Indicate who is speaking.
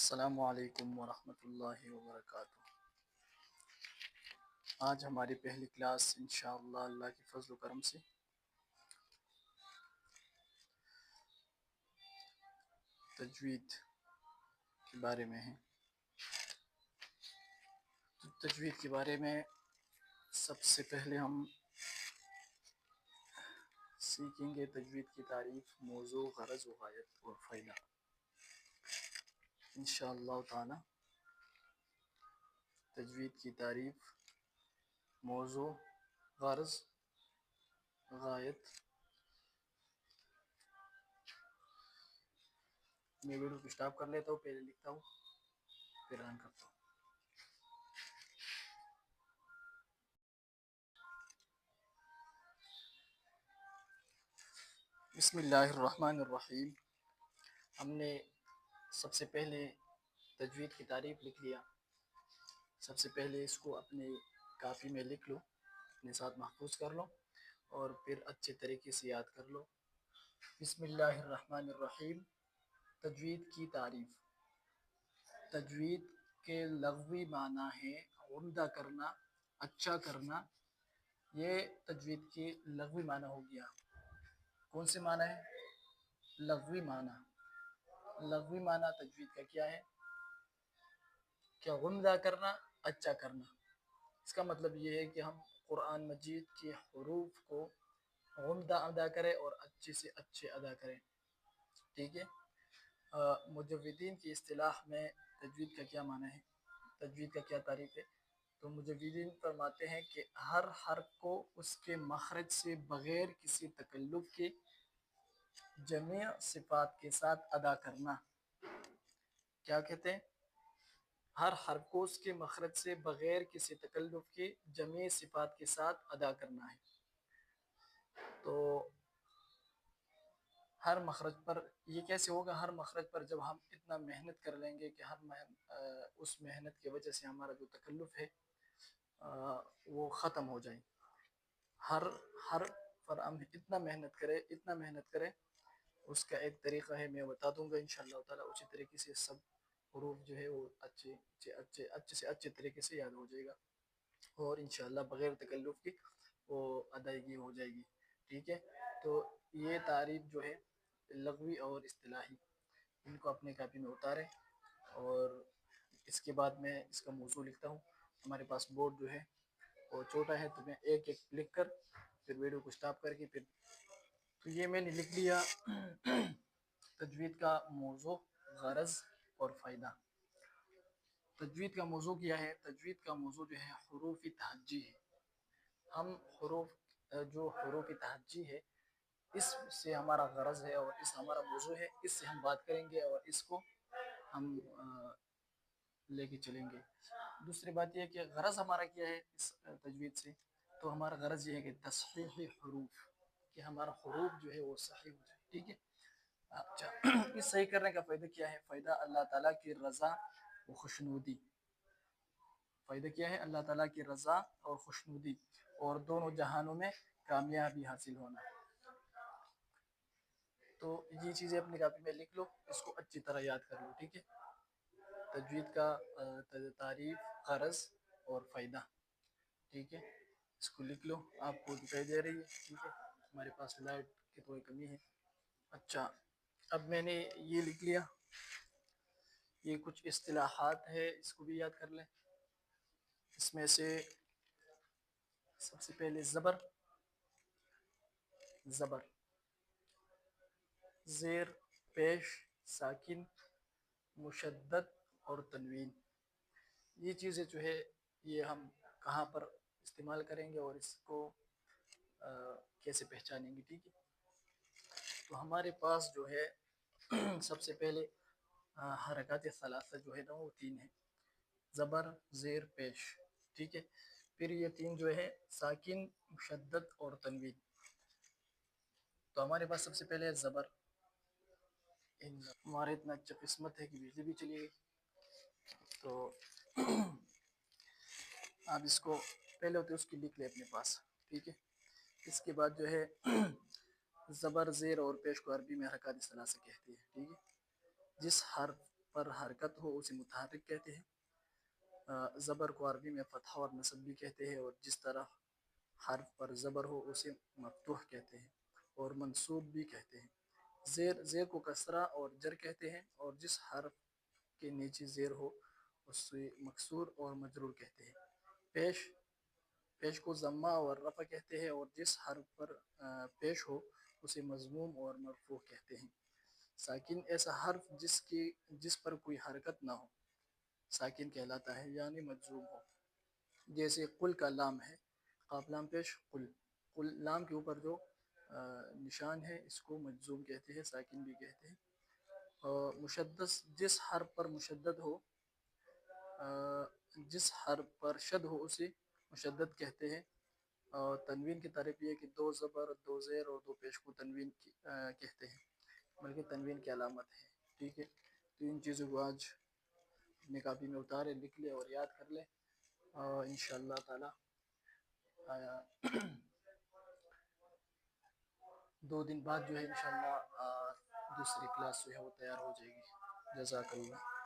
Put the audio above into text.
Speaker 1: السلام علیکم ورحمۃ اللہ وبرکاتہ۔ آج ہماری پہلی کلاس انشاءاللہ اللہ کے فضل و کرم سے تجوید کے بارے میں ہے۔ تو تجوید کے بارے میں سب سے پہلے ہم سیکھیں گے تجوید کی تعریف، موضوع، غرض و غایت اور فائدہ انشاءاللہ تعالی۔ تجوید کی تعریف، موضوع، غرض، غایت۔ میں ویڈیو کو اسٹاپ کر لیتا ہوں، پہلے لکھتا ہوں پھر رن کرتا ہوں۔ بسم اللہ الرحمن الرحیم۔ ہم نے سب سے پہلے تجوید کی تعریف لکھ لیا۔ سب سے پہلے اس کو اپنے کاپی میں لکھ لو، اپنے ساتھ محفوظ کر لو اور پھر اچھے طریقے سے یاد کر لو۔ بسم اللہ الرحمن الرحیم۔ تجوید کی تعریف۔ تجوید کے لغوی معنی ہے عمدہ کرنا، اچھا کرنا۔ یہ تجوید کے لغوی معنی ہو گیا۔ کون سے معنی ہے؟ لغوی معنی۔ لغوی معنی تجوید کا کیا ہے؟ کہ عمدہ کرنا، اچھا کرنا۔ اس کا مطلب یہ ہے کہ ہم قرآن مجید کے حروف کو عمدہ ادا کریں اور اچھے سے اچھے ادا کریں، ٹھیک ہے۔ مجودین کی اصطلاح میں تجوید کا کیا معنی ہے، تجوید کا کیا تعریف ہے؟ تو مجودین فرماتے ہیں کہ ہر حرف کو اس کے مخرج سے بغیر کسی تکلف کے جمیع صفات کے ساتھ ادا کرنا۔ کیا کہتے ہیں؟ ہر حرف کو اس کے مخرج سے بغیر کسی تکلف کے جمیع صفات کے ساتھ ادا کرنا ہے۔ تو ہر مخرج پر یہ کیسے ہوگا؟ ہر مخرج پر جب ہم اتنا محنت کر لیں گے کہ اس محنت کی وجہ سے ہمارا جو تکلف ہے وہ ختم ہو جائے۔ ہر پر ہم اتنا محنت کریں، اس کا ایک طریقہ ہے، میں بتا دوں گا انشاءاللہ تعالی۔ اسی طریقے سے سب حروف جو ہے وہ اچھے طریقے سے یاد ہو جائے گا اور انشاءاللہ بغیر تکلف کی وہ ادائیگی ہو جائے گی، ٹھیک ہے۔ تو یہ تعریف جو ہے لغوی اور اصطلاحی، ان کو اپنے کاپی میں اتاریں اور اس کے بعد میں اس کا موضوع لکھتا ہوں۔ ہمارے پاس بورڈ جو ہے وہ چھوٹا ہے تو میں ایک ایک لکھ کر پھر ویڈیو کو سٹاپ کر کے پھر تو یہ میں نے لکھ لیا تجوید کا موضوع، غرض اور فائدہ۔ تجوید کا موضوع کیا ہے؟ تجوید کا موضوع جو ہے حروف تہجی ہے۔ ہم حروف تہجی ہے، اس سے ہمارا غرض ہے اور اس ہمارا موضوع ہے، اس سے ہم بات کریں گے اور اس کو ہم لے کے چلیں گے۔ دوسری بات یہ ہے کہ غرض ہمارا کیا ہے اس تجوید سے؟ تو ہمارا غرض یہ ہے کہ تصحیح حروف، کہ ہمارا حروف جو ہے وہ صحیح ہو جائے، ٹھیک ہے۔ اچھا، اس صحیح کرنے کا فائدہ کیا ہے؟ فائدہ اللہ تعالیٰ کی رضا و خوشنودی۔ فائدہ کیا ہے؟ اللہ تعالیٰ کی رضا اور خوشنودی اور دونوں جہانوں میں کامیابی حاصل ہونا۔ تو یہ چیزیں اپنی کاپی میں لکھ لو، اس کو اچھی طرح یاد کر لو، ٹھیک ہے۔ تجوید کا تعریف، غرض اور فائدہ، ٹھیک ہے، اس کو لکھ لو۔ آپ کو دکھائی دے رہی ہے، ٹھیک ہے۔ ہمارے پاس لائٹ کی تھوڑی کمی ہے۔ اچھا، اب میں نے یہ لکھ لیا۔ یہ کچھ اصطلاحات ہے، اس کو بھی یاد کر لیں۔ اس میں سے سب سے پہلے زبر، زیر، پیش، ساکن، مشدد اور تنوین۔ یہ چیزیں جو ہے یہ ہم کہاں پر استعمال کریں گے اور اس کو کیسے پہچانیں گے، ٹھیک ہے۔ تو ہمارے پاس جو ہے سب سے پہلے حرکات ثلاثہ جو ہے نا وہ 3 ہیں، زبر، زیر، پیش، ٹھیک ہے۔ پھر یہ 3 جو ہے ساکن، مشدد اور تنوین۔ تو ہمارے پاس سب سے پہلے زبر۔ ہمارے اتنا اچھا قسمت ہے کہ بجلی بھی چلی گئی، تو آپ اس کو پہلے ہوتے اس کی لکھ لیں اپنے پاس، ٹھیک ہے۔ اس کے بعد جو ہے زبر، زیر اور پیش کو عربی میں حرکات ثلاثہ کہتے ہیں، ٹھیک ہے۔ جس حرف پر حرکت ہو اسے متحرک کہتے ہیں. زبر کو عربی میں فتح اور نصب بھی کہتے ہیں، اور جس طرح حرف پر زبر ہو اسے مفتوح کہتے ہیں اور منصوب بھی کہتے ہیں. زیر کو کسرہ اور جر کہتے ہیں، اور جس حرف کے نیچے زیر ہو اسے مکسور اور مجرور کہتے ہیں. پیش کو ضمہ اور رفع کہتے ہیں، اور جس حرف پر پیش ہو اسے مضموم اور مرفوع کہتے ہیں. ساکن ایسا حرف جس پر کوئی حرکت نہ ہو ساکن کہلاتا ہے، یعنی مجزوم ہو. جیسے قل کا لام ہے، قاف لام پیش قل لام کے اوپر جو نشان ہے اس کو مجزوم کہتے ہیں، ساکن بھی کہتے ہیں. اور مشدد جس حرف پر مشدد ہو جس حرف پر شد ہو اسے مشدد کہتے ہیں. اور تنوین کی تعریف یہ ہے کہ 2 زبر 2 زیر اور 2 پیش کو تنوین کہتے ہیں، بلکہ تنوین کی علامت ہے. ٹھیک ہے، تو ان چیزوں کو آج اپنے کاپی میں اتارے لکھ لے اور یاد کر لے، اور انشاءاللہ تعالی 2 دن بعد جو ہے انشاءاللہ دوسری کلاس جو ہے وہ تیار ہو جائے گی. جزاک اللہ.